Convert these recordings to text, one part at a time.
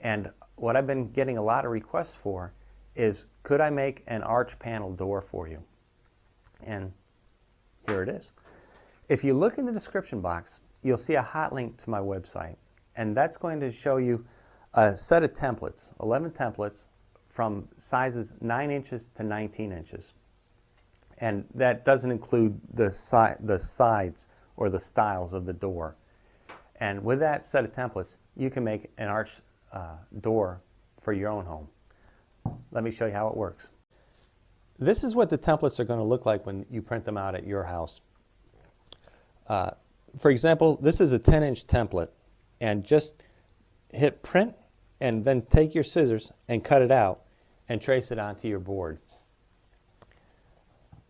And what I've been getting a lot of requests for is, could I make an arch panel door for you? And here it is. If you look in the description box, you'll see a hot link to my website, and that's going to show you a set of templates, 11 templates from sizes 9 inches to 19 inches. And that doesn't include the sides or the styles of the door. And with that set of templates, you can make an arch door for your own home. Let me show you how it works. This is what the templates are going to look like when you print them out at your house. For example, this is a 10-inch template, and just hit print and then take your scissors and cut it out and trace it onto your board.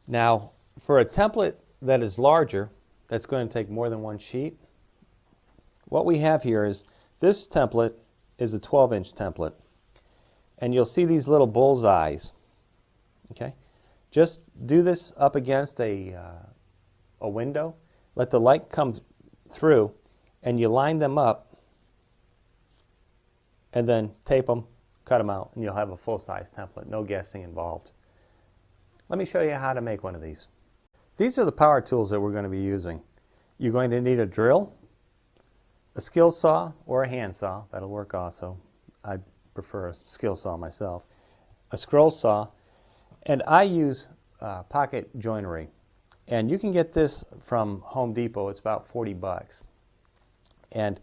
Now, for a template that is larger, that's going to take more than one sheet, what we have here is this template is a 12-inch template, and you'll see these little bullseyes. Okay, just do this up against a window, let the light come through, and you line them up, and then tape them, cut them out, and you'll have a full-size template. No guessing involved. Let me show you how to make one of these. These are the power tools that we're going to be using. You're going to need a drill, a skill saw, or a hand saw. That'll work also. I prefer a skill saw myself. A scroll saw, and I use pocket joinery. And you can get this from Home Depot. It's about 40 bucks. And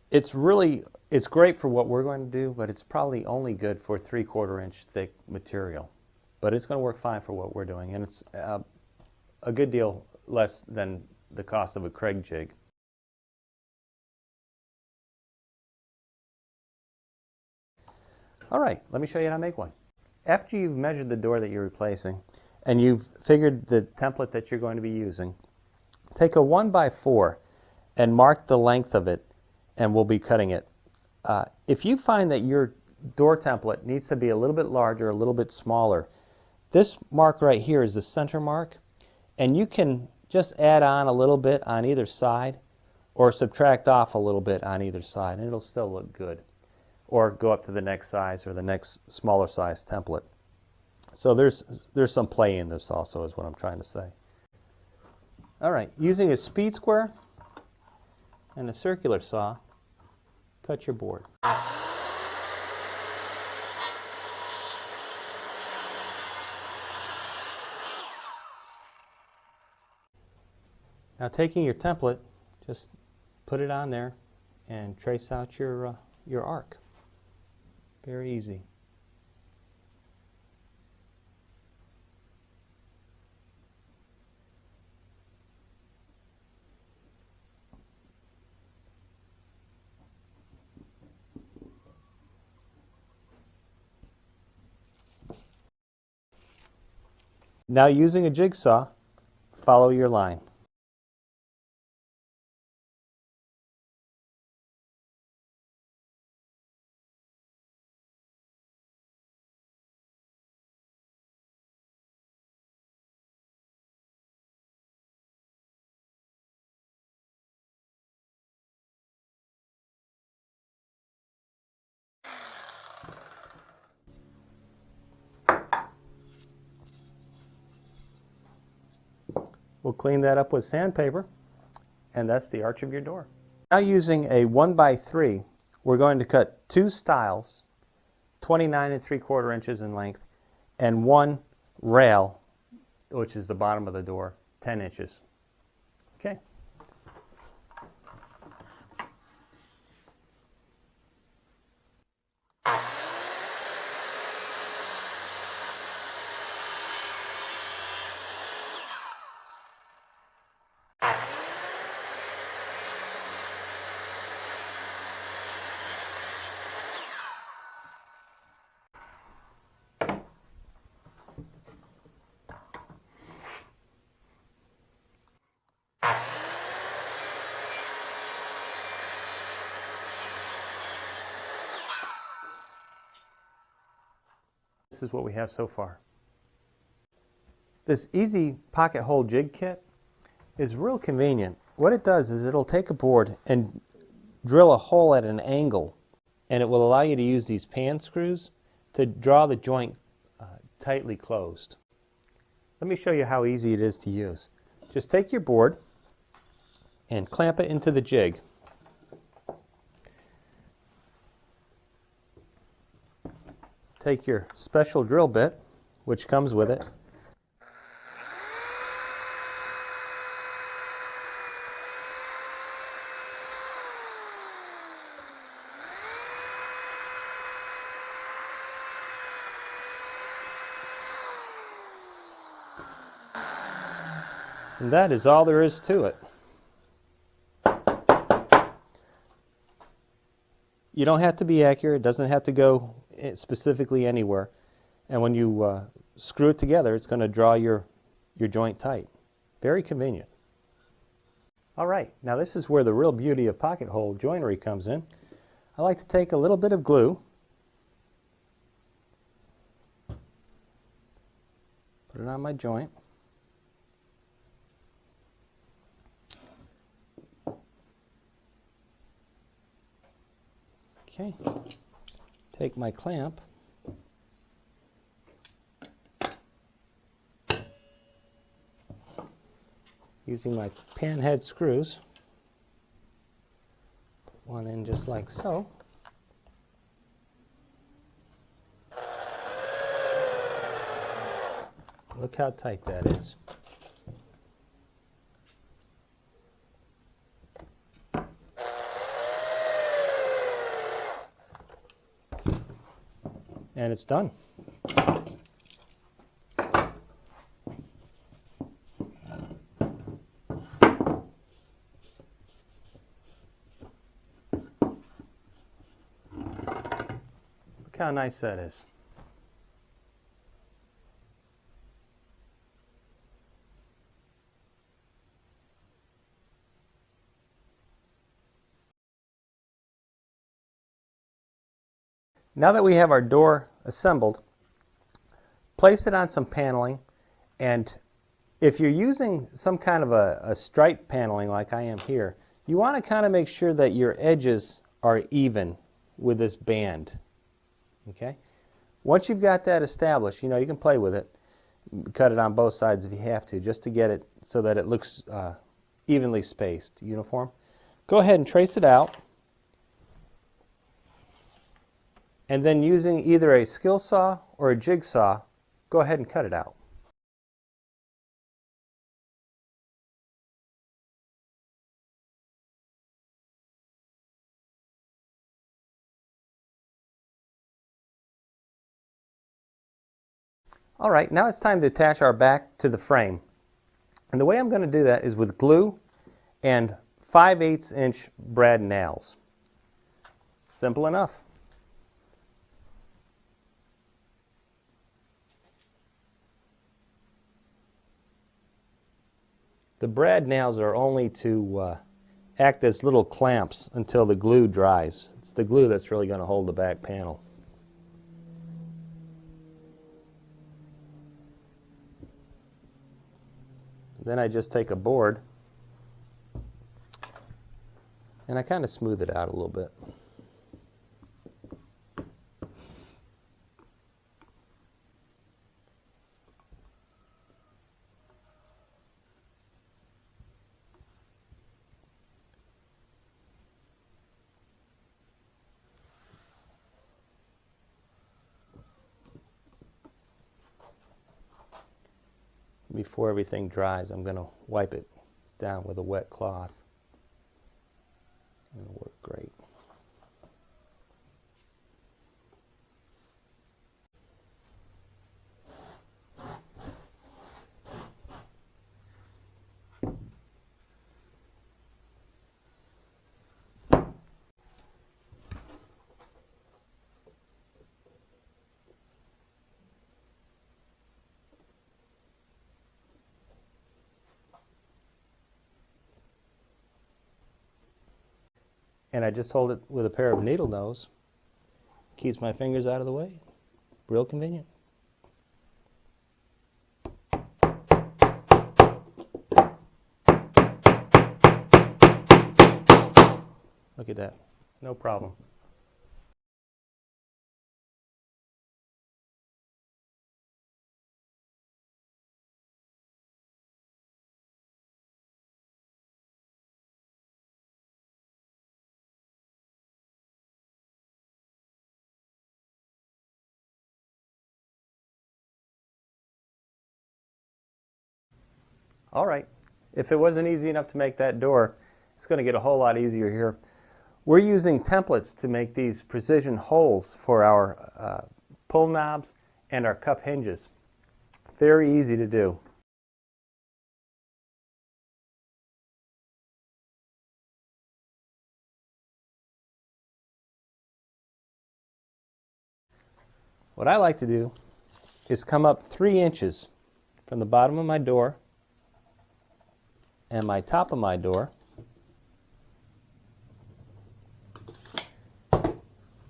it's great for what we're going to do, but it's probably only good for 3/4 inch thick material. But it's going to work fine for what we're doing, and it's a good deal less than the cost of a Craig jig. All right, let me show you how to make one. After you've measured the door that you're replacing, and you've figured the template that you're going to be using, take a 1x4 and mark the length of it, and we'll be cutting it. If you find that your door template needs to be a little bit larger, a little bit smaller, this mark right here is the center mark, and you can just add on a little bit on either side or subtract off a little bit on either side, and it'll still look good. Or go up to the next size or the next smaller size template. So there's some play in this also, is what I'm trying to say. All right, using a speed square and a circular saw, cut your board. Now, taking your template, just put it on there and trace out your arc. Very easy. Now, using a jigsaw, follow your line. We'll clean that up with sandpaper, and that's the arch of your door. Now, using a 1x3, we're going to cut 2 stiles, 29 3/4 inches in length, and 1 rail, which is the bottom of the door, 10 inches. Okay. This is what we have so far. This easy pocket hole jig kit is real convenient. What it does is it'll take a board and drill a hole at an angle and it will allow you to use these pan screws to draw the joint tightly closed. Let me show you how easy it is to use. Just take your board and clamp it into the jig. Take your special drill bit, which comes with it, and that is all there is to it. You don't have to be accurate. It doesn't have to go specifically anywhere. And when you screw it together, it's going to draw your joint tight. Very convenient. All right, now this is where the real beauty of pocket hole joinery comes in. I like to take a little bit of glue, put it on my joint. Okay, take my clamp, using my pan head screws, put one in just like so. Look how tight that is. And it's done. Look how nice that is. Now that we have our door assembled, place it on some paneling, and if you're using some kind of a stripe paneling like I am here, you want to kind of make sure that your edges are even with this band. Okay? Once you've got that established, you can play with it. Cut it on both sides if you have to, just to get it so that it looks evenly spaced, uniform. Go ahead and trace it out. And then using either a skill saw or a jigsaw, go ahead and cut it out. All right, now it's time to attach our back to the frame. And the way I'm going to do that is with glue and 5/8" brad nails. Simple enough. The brad nails are only to act as little clamps until the glue dries. It's the glue that's really going to hold the back panel. Then I just take a board and I kind of smooth it out a little bit. Before everything dries, I'm going to wipe it down with a wet cloth. It'll work great. And I just hold it with a pair of needle nose. Keeps my fingers out of the way. Real convenient. Look at that. No problem. All right, if it wasn't easy enough to make that door, it's going to get a whole lot easier here. We're using templates to make these precision holes for our pull knobs and our cup hinges. Very easy to do. What I like to do is come up 3 inches from the bottom of my door and my top of my door,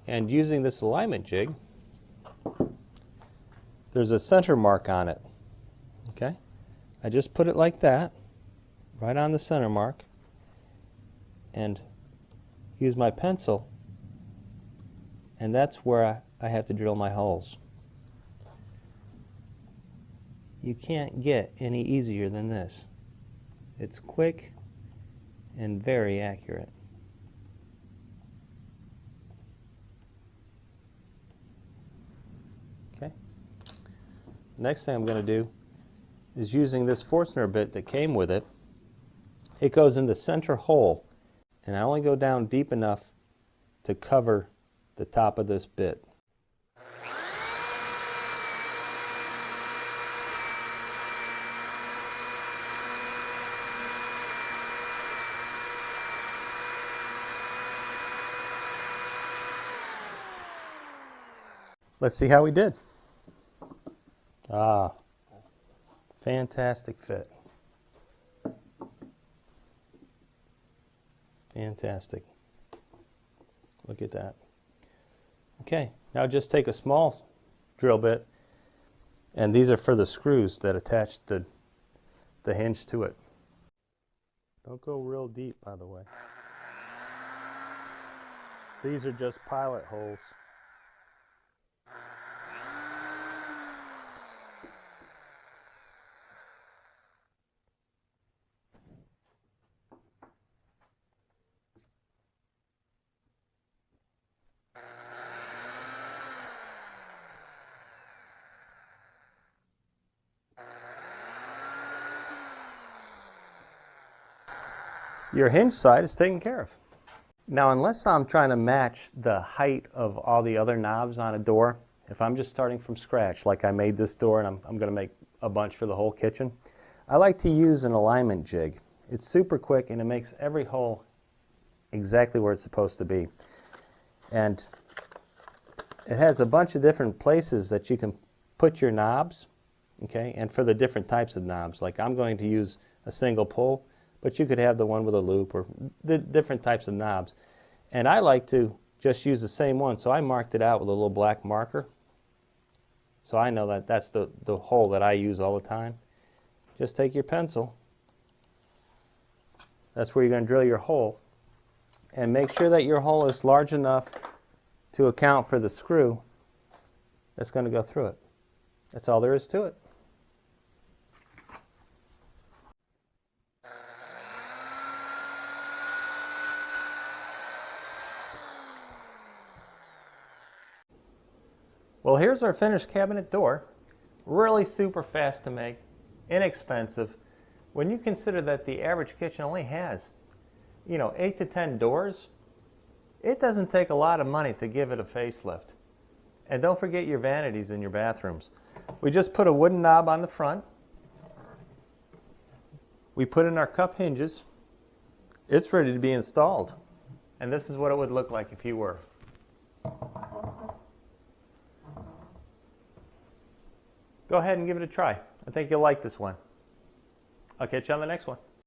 and using this alignment jig, there's a center mark on it. Okay, I just put it like that, right on the center mark, and use my pencil, and that's where I have to drill my holes. You can't get any easier than this. It's quick and very accurate. Okay. Next thing I'm going to do is using this Forstner bit that came with it. It goes in the center hole, and I only go down deep enough to cover the top of this bit. Let's see how we did. Ah, fantastic fit. Fantastic. Look at that. Okay, now just take a small drill bit, and these are for the screws that attach the hinge to it. Don't go real deep, by the way. These are just pilot holes. Your hinge side is taken care of. Now, unless I'm trying to match the height of all the other knobs on a door, if I'm just starting from scratch, like I made this door and I'm going to make a bunch for the whole kitchen, I like to use an alignment jig. It's super quick and it makes every hole exactly where it's supposed to be. And it has a bunch of different places that you can put your knobs, okay, and for the different types of knobs. Like I'm going to use a single pull, but you could have the one with a loop or the different types of knobs. And I like to just use the same one, so I marked it out with a little black marker. So I know that that's the hole that I use all the time. Just take your pencil. That's where you're going to drill your hole. And make sure that your hole is large enough to account for the screw that's going to go through it. That's all there is to it. Well, here's our finished cabinet door. Really super fast to make, inexpensive. When you consider that the average kitchen only has, 8 to 10 doors, it doesn't take a lot of money to give it a facelift. And don't forget your vanities in your bathrooms. We just put a wooden knob on the front. We put in our cup hinges. It's ready to be installed. And this is what it would look like if you were. Go ahead and give it a try. I think you'll like this one. I'll catch you on the next one.